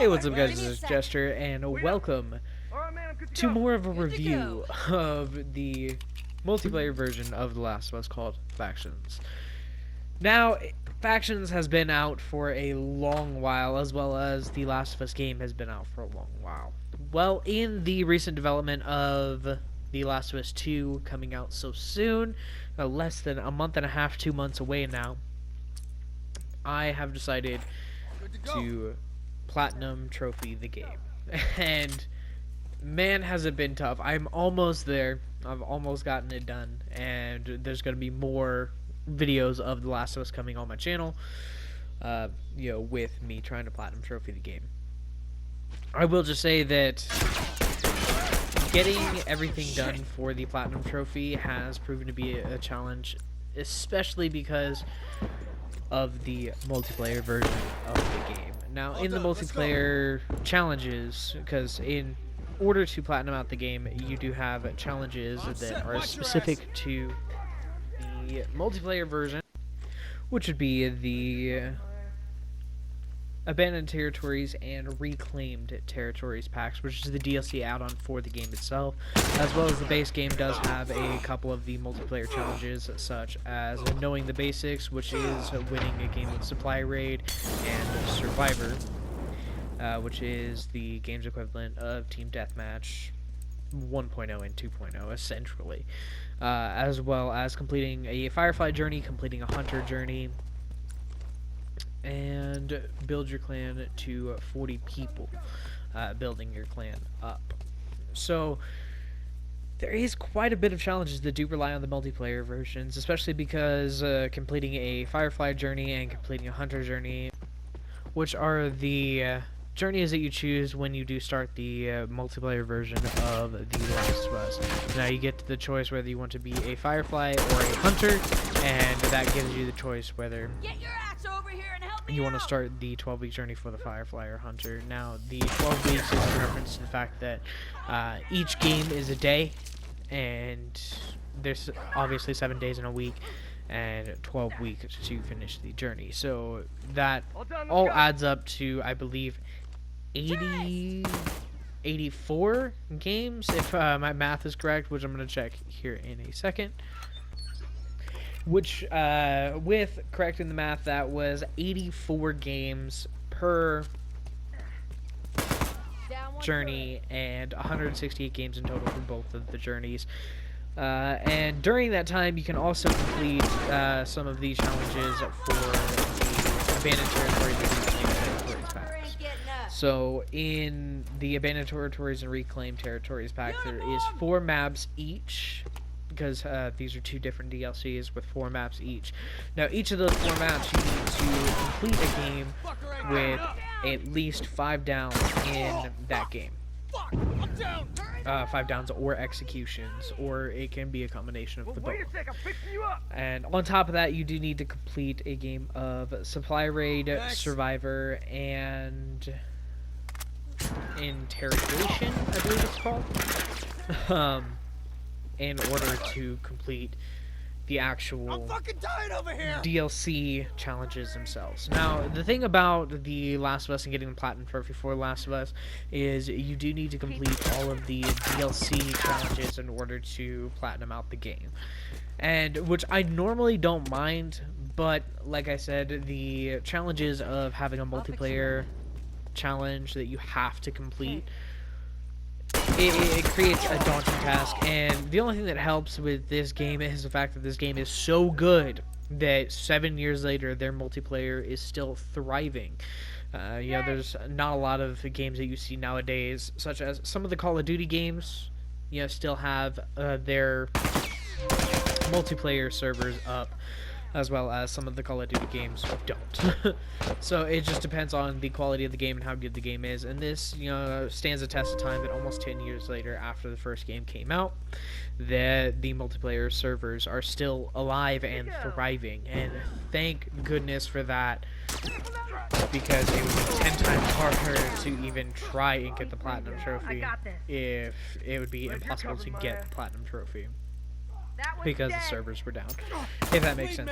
Hey, what's up guys, this is Jester, and welcome to more of a review of the multiplayer version of The Last of Us called Factions. Now, Factions has been out for a long while, as well as The Last of Us game has been out for a long while. Well, in the recent development of The Last of Us 2 coming out so soon, less than a month and a half, 2 months away now, I have decided to platinum trophy the game. And man, has it been tough. I'm almost there. I've almost gotten it done, and there's going to be more videos of The Last of Us coming on my channel, with me trying to platinum trophy the game. I will just say that getting everything done for the platinum trophy has proven to be a challenge, especially because of the multiplayer version of the game. Now, in the multiplayer challenges, because in order to platinum out the game, you do have challenges that are specific to the multiplayer version, which would be the Abandoned Territories and Reclaimed Territories packs, which is the DLC add-on for the game itself, as well as the base game does have a couple of the multiplayer challenges, such as Knowing the Basics, which is winning a game of Supply Raid, and Survivor, which is the game's equivalent of Team Deathmatch 1.0 and 2.0, essentially, as well as completing a Firefly journey, completing a Hunter journey, and build your clan to 40 people, building your clan up. So there is quite a bit of challenges that do rely on the multiplayer versions, especially because completing a Firefly journey and completing a Hunter journey, which are the journeys that you choose when you do start the multiplayer version of The Last of Us. Now you get the choice whether you want to be a Firefly or a Hunter, and that gives you the choice whether you want to start the 12-week journey for the Firefly or Hunter. Now, the 12 weeks is in reference to the fact that each game is a day, and there's obviously 7 days in a week, and 12 weeks to finish the journey. So that all adds up to, I believe, 84 games, if my math is correct, which I'm going to check here in a second. Which, with correcting the math, that was 84 games per journey and 168 games in total for both of the journeys. And during that time, you can also complete some of the challenges for the Abandoned Territories and Reclaimed Territories packs. So, in the Abandoned Territories and Reclaimed Territories pack, there is 4 maps each, because these are 2 different DLCs with 4 maps each. Now, each of those 4 maps, you need to complete a game with at least 5 downs in that game. 5 downs or executions, or it can be a combination of the both. And on top of that, you do need to complete a game of Supply Raid, Survivor, and Interrogation, I believe it's called, in order to complete the actual DLC challenges themselves. Now, the thing about The Last of Us and getting the platinum trophy for The Last of Us is you do need to complete all of the DLC challenges in order to platinum out the game. And which I normally don't mind, but like I said, the challenges of having a multiplayer challenge that you have to complete, it creates a daunting task, and the only thing that helps with this game is the fact that this game is so good that 7 years later their multiplayer is still thriving. There's not a lot of games that you see nowadays, such as some of the Call of Duty games, still have their multiplayer servers up, as well as some of the Call of Duty games don't. So it just depends on the quality of the game and how good the game is. And this, stands the test of time that almost 10 years later after the first game came out, that the multiplayer servers are still alive and thriving. And thank goodness for that, because it would be 10 times harder to even try and get the platinum trophy if it would be impossible to get the platinum trophy, because the servers were down, if that makes sense.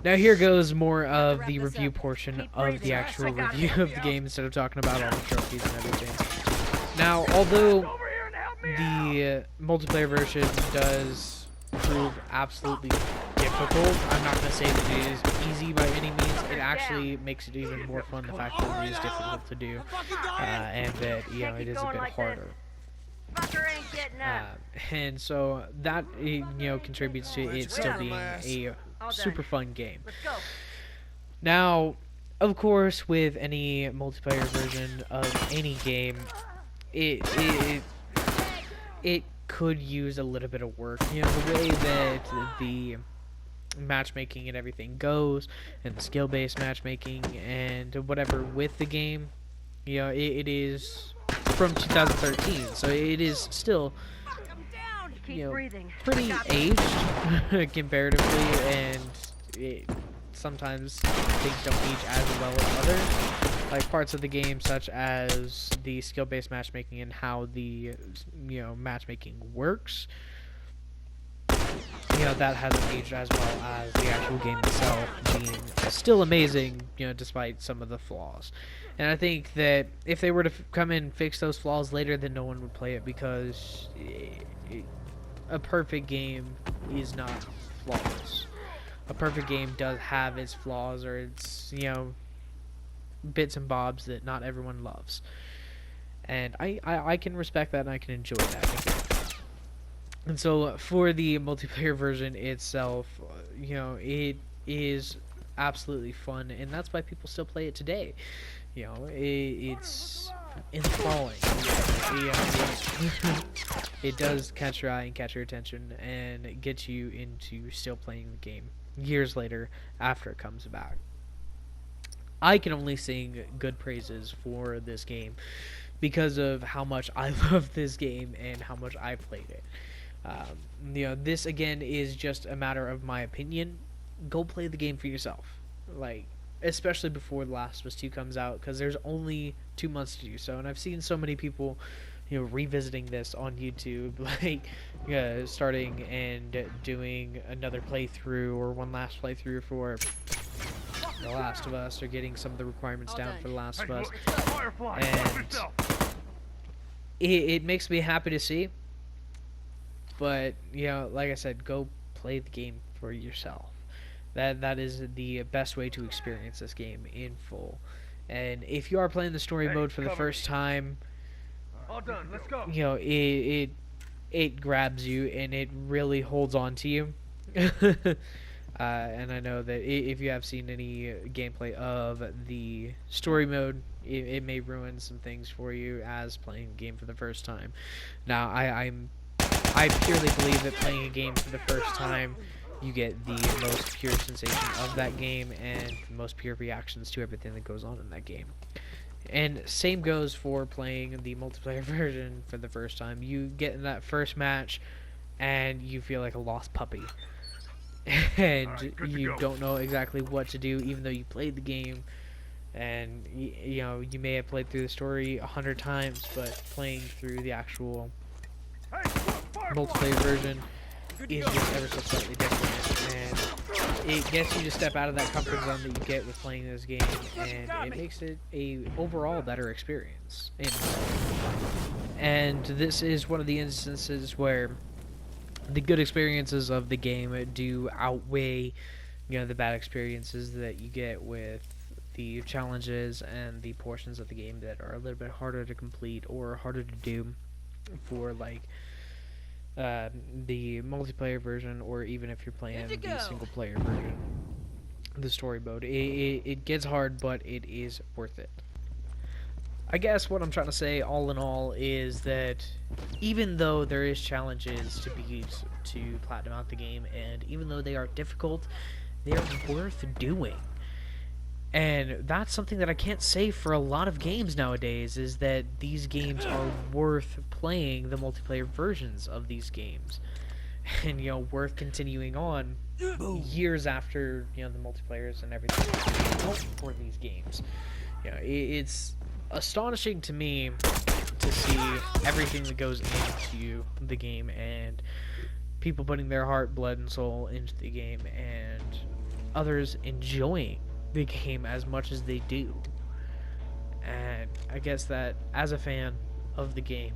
Now here goes more of the review portion of the actual review of the game instead of talking about all the trophies and everything. Now, although the multiplayer version does prove absolutely difficult, I'm not going to say that it is easy by any means. It actually makes it even more fun, the fact that it is difficult to do, and that, you know, it is a bit harder. And so that, you know, contributes to it still being a super fun game. Now, of course, with any multiplayer version of any game, it could use a little bit of work. You know, the way that the matchmaking and everything goes, and the skill-based matchmaking and whatever with the game, you know, it is from 2013, so it is still, you know, pretty aged comparatively, and sometimes things don't age as well as others. Like parts of the game, such as the skill-based matchmaking and how the, you know, matchmaking works, you know, that hasn't aged as well as the actual game itself being still amazing, you know, despite some of the flaws. And I think that if they were to come in and fix those flaws later, then no one would play it, because a perfect game is not flawless. A perfect game does have its flaws, or its, you know, bits and bobs that not everyone loves. And I can respect that, and I can enjoy that. And so for the multiplayer version itself, you know, it is absolutely fun, and that's why people still play it today. You know, it's enthralling. It does catch your eye and catch your attention, and get you into still playing the game years later after it comes back. I can only sing good praises for this game because of how much I love this game and how much I played it. You know, this again is just a matter of my opinion. Go play the game for yourself, like, especially before The Last of Us 2 comes out, because there's only 2 months to do so. And I've seen so many people, you know, revisiting this on YouTube, like, starting and doing another playthrough or one last playthrough for The Last of Us, or getting some of the requirements down for The Last of Us. And it makes me happy to see. But, you know, like I said, go play the game for yourself. That is the best way to experience this game in full. And if you are playing the story mode for the first time, all done. Let's go. You know, it grabs you, and it really holds on to you. And I know that if you have seen any gameplay of the story mode, it may ruin some things for you as playing the game for the first time. Now, I purely believe that playing a game for the first time, you get the most pure sensation of that game and the most pure reactions to everything that goes on in that game. And same goes for playing the multiplayer version for the first time. You get in that first match, and you feel like a lost puppy. And you don't know exactly what to do, even though you played the game. And, you know, you may have played through the story 100 times, but playing through the actual multiplayer version is just ever so slightly different, and it gets you to step out of that comfort zone that you get with playing this game, and it makes it a overall better experience. And this is one of the instances where the good experiences of the game do outweigh, you know, the bad experiences that you get with the challenges and the portions of the game that are a little bit harder to complete or harder to do for, like, the multiplayer version, or even if you're playing the single player version, the story mode. It gets hard, but it is worth it. I guess what I'm trying to say, all in all, is that even though there is challenges to beat to platinum out the game, and even though they are difficult, they are worth doing. And that's something that I can't say for a lot of games nowadays, is that these games are worth playing the multiplayer versions of these games. And, you know, worth continuing on years after, you know, the multiplayers and everything out for these games. You know, it's astonishing to me to see everything that goes into the game, and people putting their heart, blood, and soul into the game, and others enjoying the game as much as they do. And I guess that, as a fan of the game,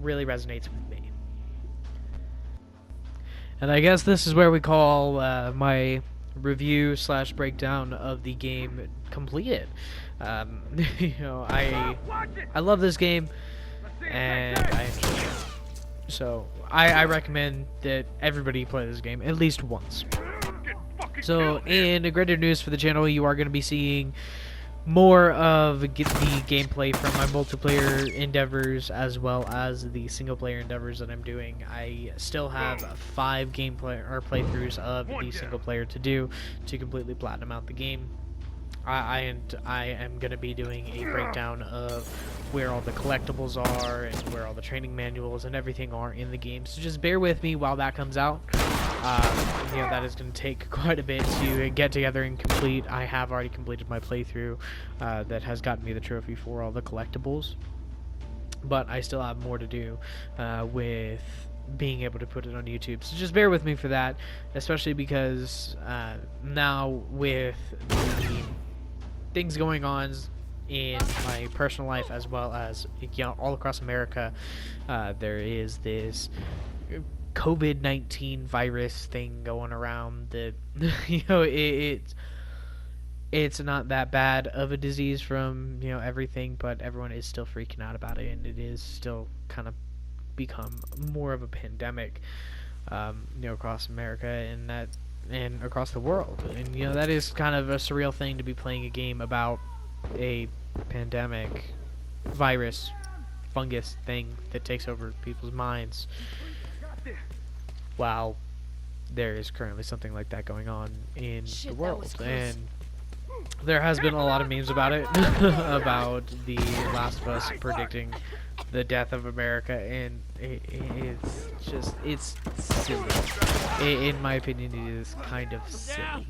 really resonates with me. And I guess this is where we call my review / breakdown of the game completed. I love this game, and I enjoy it. So I recommend that everybody play this game at least once. So in greater news for the channel, you are going to be seeing more of the gameplay from my multiplayer endeavors as well as the single player endeavors that I'm doing. I still have 5 gameplay or playthroughs of the single player to do to completely platinum out the game. I am going to be doing a breakdown of where all the collectibles are and where all the training manuals and everything are in the game. So just bear with me while that comes out. That is going to take quite a bit to get together and complete. I have already completed my playthrough that has gotten me the trophy for all the collectibles. But I still have more to do with being able to put it on YouTube. So just bear with me for that, especially because now with the things going on in my personal life as well as all across America, there is this COVID-19 virus thing going around that it's not that bad of a disease from everything, but everyone is still freaking out about it, and it is still kind of become more of a pandemic across America and across the world. And that is kind of a surreal thing to be playing a game about a pandemic virus fungus thing that takes over people's minds while there is currently something like that going on in the world. And there has been a lot of memes about it about The Last of Us predicting the death of America, and it's silly. In my opinion, it is kind of silly.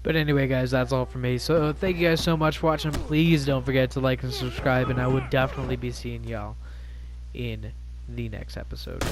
But anyway, guys, that's all from me. So thank you guys so much for watching. Please don't forget to like and subscribe, and I will definitely be seeing y'all in the next episode.